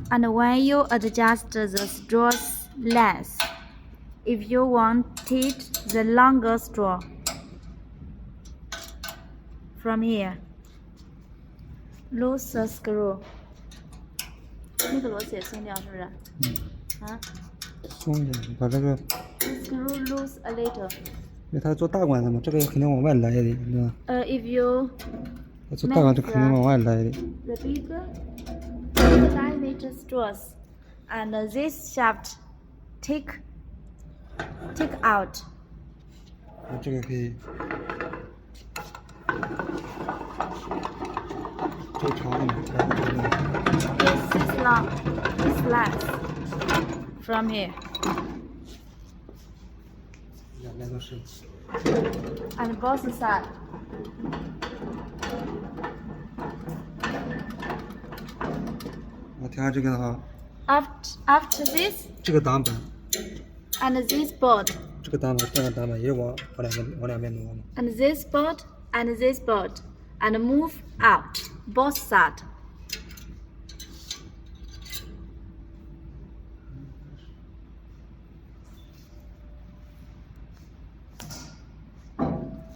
And when you adjust the straw's length, if you want it the longer straw, from here, loose the screw. 那个螺丝也松掉是不是？啊？松一点，把这个。The screw loose a little. 因为它做大管的嘛，这个肯定往外来的，对吧？If you 做大管这肯定往外来的。The bigger the diameter straws, and this shaft take out. 这个可以。这个长一点，长一点。Yes, this long, this length from here. 两边都是。And both sides. 我调下这个的话。After this. 这个挡板。And this board. 这个挡板，这个挡板也是往两边挪嘛。And this board and this board, and move out both sides.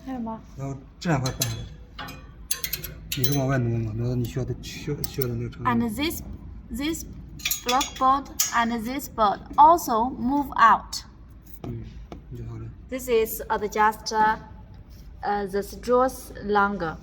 还有吗？然后这两块板子，你是往外挪嘛，挪到你需要的那个长度。And this block board and this board also move out. 就好了。This is adjust the straws longer.